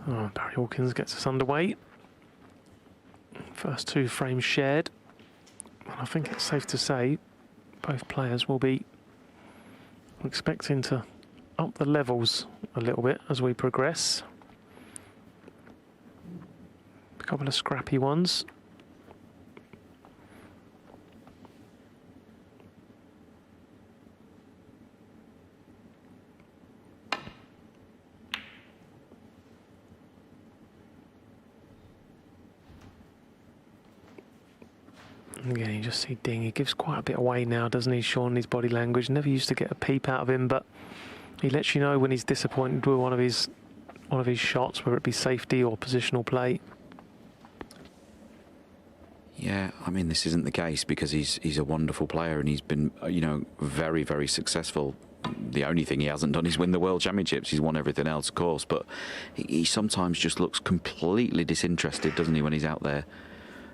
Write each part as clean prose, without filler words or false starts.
Oh, Barry Hawkins gets us underway. First 2 frames shared. And I think it's safe to say both players will be expecting to up the levels a little bit as we progress. A couple of scrappy ones. Again, you just see Ding. He gives quite a bit away now, doesn't he, Sean, his body language. Never used to get a peep out of him, but he lets you know when he's disappointed with one of his shots, whether it be safety or positional play. Yeah, I mean, this isn't the case because he's a wonderful player and he's been, you know, very, very successful. The only thing he hasn't done is win the World Championships. He's won everything else, of course, but he sometimes just looks completely disinterested, doesn't he, when he's out there?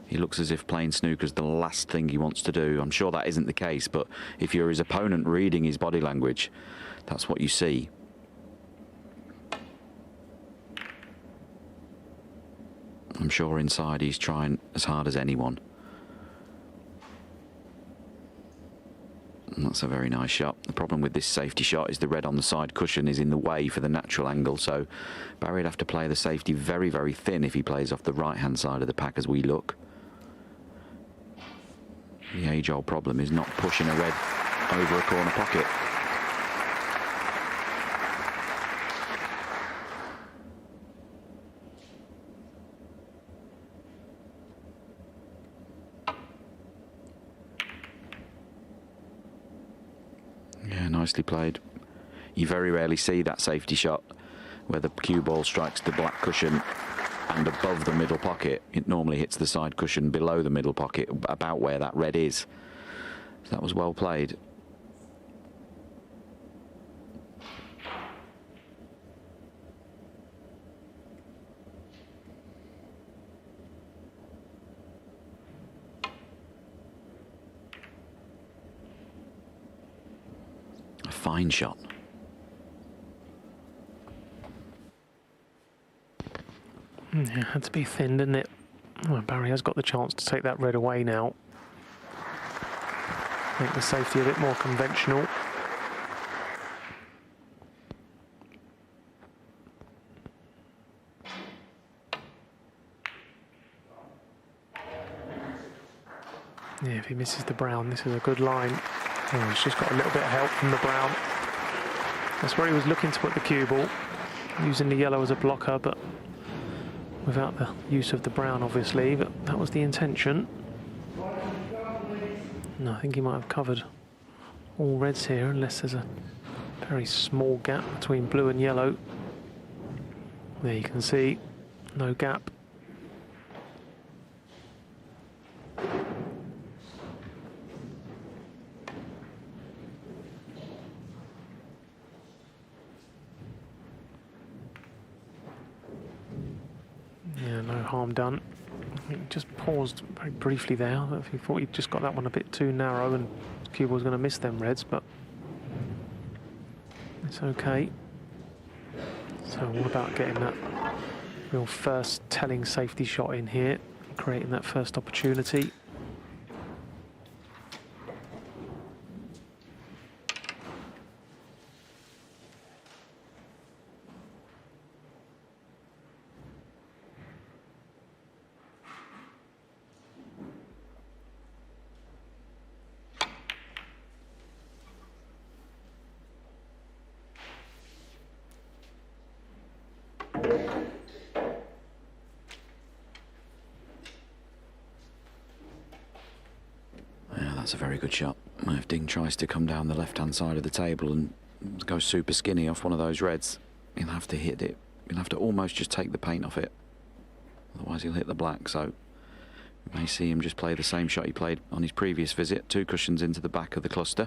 He looks as if playing snooker's the last thing he wants to do. I'm sure that isn't the case, but if you're his opponent reading his body language, that's what you see. I'm sure inside he's trying as hard as anyone. And that's a very nice shot. The problem with this safety shot is the red on the side cushion is in the way for the natural angle, so Barry'd have to play the safety very, very thin if he plays off the right-hand side of the pack as we look. The age-old problem is not pushing a red over a corner pocket. Yeah, nicely played. You very rarely see that safety shot where the cue ball strikes the black cushion and above the middle pocket. It normally hits the side cushion below the middle pocket, about where that red is. So that was well played. A fine shot. Yeah, had to be thin, didn't it? Well, Barry has got the chance to take that red away now. Make the safety a bit more conventional. Yeah, if he misses the brown, this is a good line. Oh, he's just got a little bit of help from the brown. That's where he was looking to put the cue ball, using the yellow as a blocker, but without the use of the brown, obviously, but that was the intention. No, I think he might have covered all reds here, unless there's a very small gap between blue and yellow. There you can see, no gap. Yeah, no harm done. I think just paused very briefly there. He thought he'd just got that one a bit too narrow and Cuba was going to miss them reds, but it's okay. So what about getting that real first telling safety shot in here, creating that first opportunity? That's a very good shot. If Ding tries to come down the left-hand side of the table and go super skinny off one of those reds, he'll have to hit it. He'll have to almost just take the paint off it. Otherwise he'll hit the black, so you may see him just play the same shot he played on his previous visit. 2 cushions into the back of the cluster.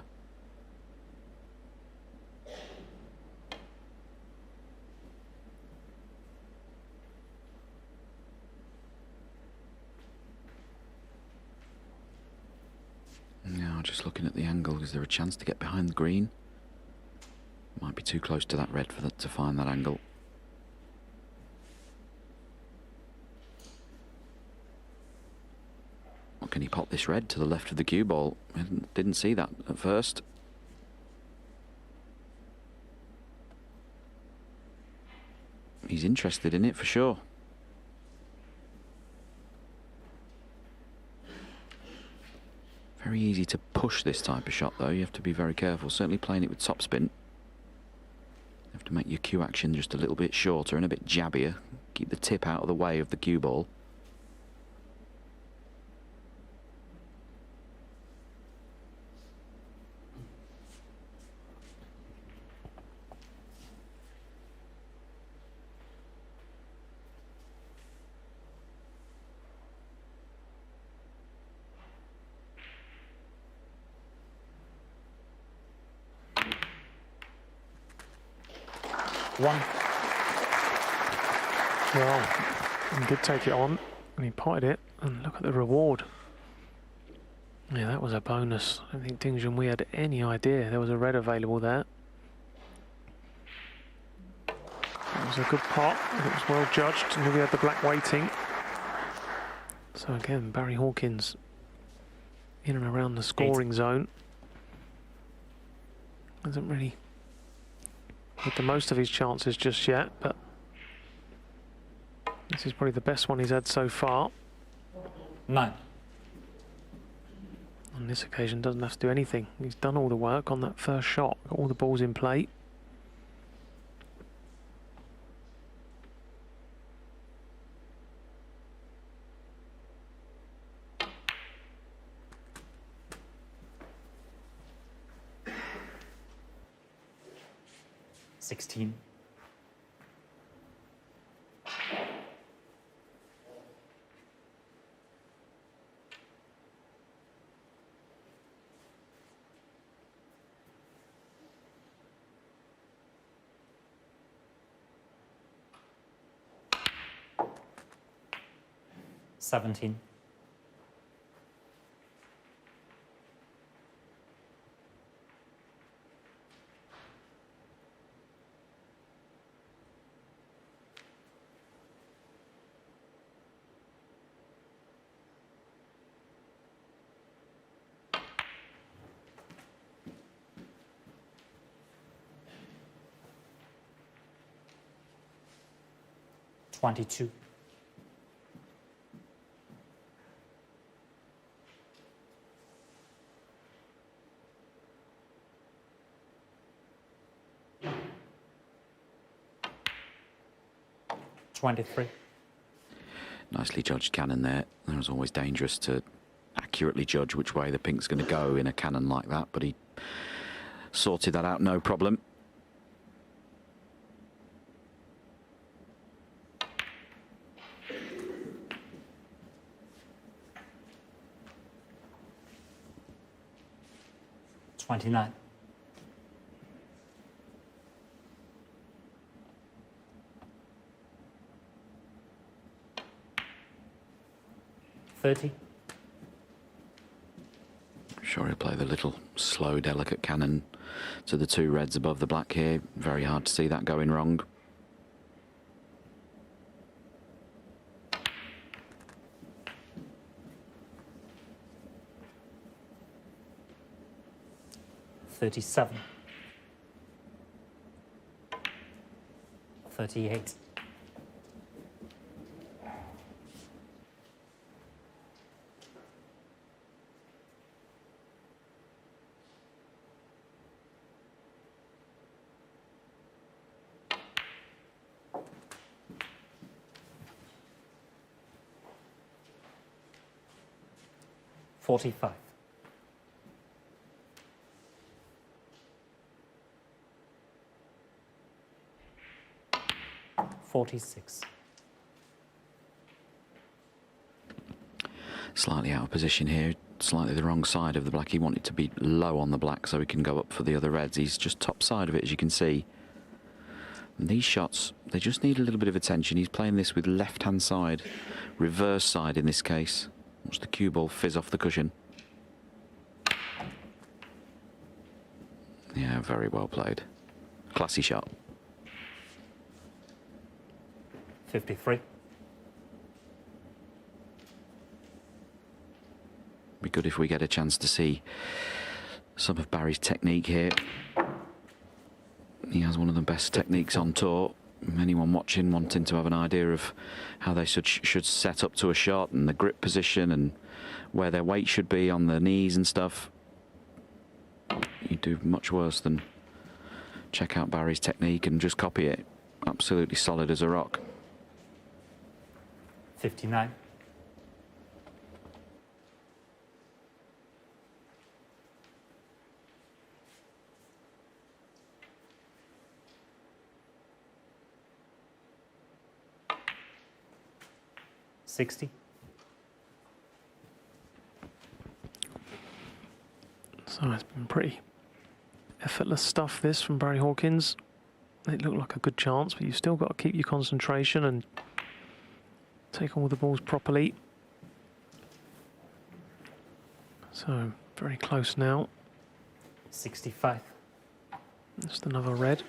Now, just looking at the angle, is there a chance to get behind the green? Might be too close to that red for that to find that angle. Can he pop this red to the left of the cue ball? I didn't see that at first. He's interested in it for sure. Very easy to push this type of shot though. You have to be very careful. Certainly playing it with topspin. You have to make your cue action just a little bit shorter and a bit jabbier. Keep the tip out of the way of the cue ball. One. Well, he did take it on, and he potted it, and look at the reward. Yeah, that was a bonus. I don't think Ding Junhui had any idea there was a red available there. That was a good pot, and it was well judged, and we had the black waiting. So again, Barry Hawkins in and around the scoring zone. Hasn't really with the most of his chances just yet, but this is probably the best one he's had so far. 9. On this occasion, doesn't have to do anything. He's done all the work on that first shot. Got all the balls in play. $16. $17. $22. $23. Nicely judged cannon there. It was always dangerous to accurately judge which way the pink's going to go in a cannon like that, but he sorted that out no problem. $29. $30. Sure, he'll play the little slow, delicate cannon to the two reds above the black here. Very hard to see that going wrong. $37. $38. $45. $46. Slightly out of position here, slightly the wrong side of the black. He wanted to be low on the black so he can go up for the other reds. He's just top side of it, as you can see. And these shots, they just need a little bit of attention. He's playing this with left-hand side, reverse side in this case. Watch the cue ball fizz off the cushion. Yeah, very well played. Classy shot. 53. good if we get a chance to see some of Barry's technique here. He has one of the best techniques on tour. Anyone watching wanting to have an idea of how they should set up to a shot and the grip position and where their weight should be on their knees and stuff, you do much worse than check out Barry's technique and just copy it. Absolutely solid as a rock. 59. $60. So it's been pretty effortless stuff, this, from Barry Hawkins. It looked like a good chance, but you've still got to keep your concentration and take all the balls properly. So, very close now. 65. Just another red.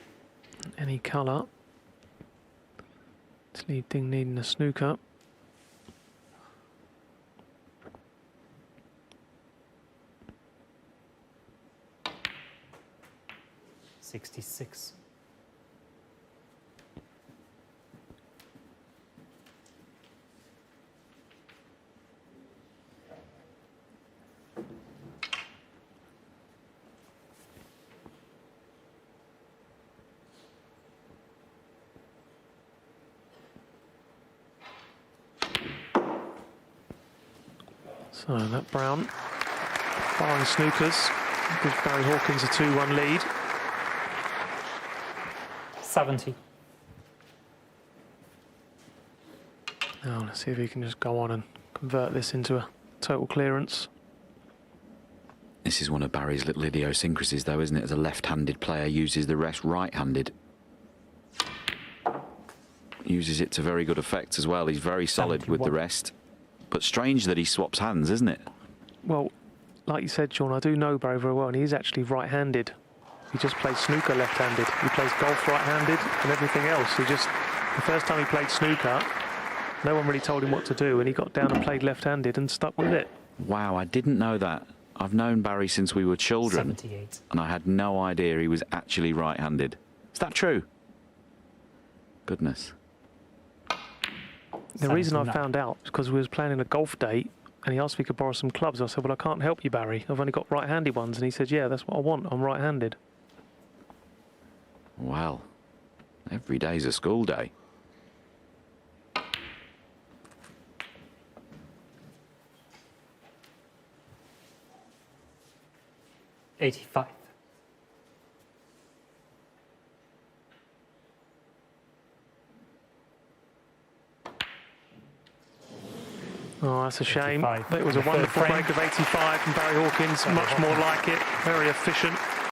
Any colour. This lead thing needing a snooker. $66. So that brown, barring snookers, gives Barry Hawkins a 2-1 lead. 70. Now let's see if he can just go on and convert this into a total clearance. This is one of Barry's little idiosyncrasies though, isn't it? As a left-handed player, uses the rest right-handed. Uses it to very good effect as well. He's very solid 71. with the rest. But strange that he swaps hands, isn't it? Well, like you said, Sean, I do know Barry very well, and he's actually right-handed. He just plays snooker left-handed. He plays golf right-handed and everything else. He just, the first time he played snooker, no one really told him what to do, and he got down and played left-handed and stuck with it. Wow, I didn't know that. I've known Barry since we were children. 78. And I had no idea he was actually right-handed. Is that true? Goodness. The reason I 79. found out is because we was planning a golf date, and he asked if he could borrow some clubs. I said, well, I can't help you, Barry. I've only got right-handed ones. And he said, yeah, that's what I want. I'm right-handed. Well, every day's a school day. $85. Oh, that's a shame. 85. It was a The third wonderful frame. break of 85 from Barry Hawkins. Much more like it. Very efficient.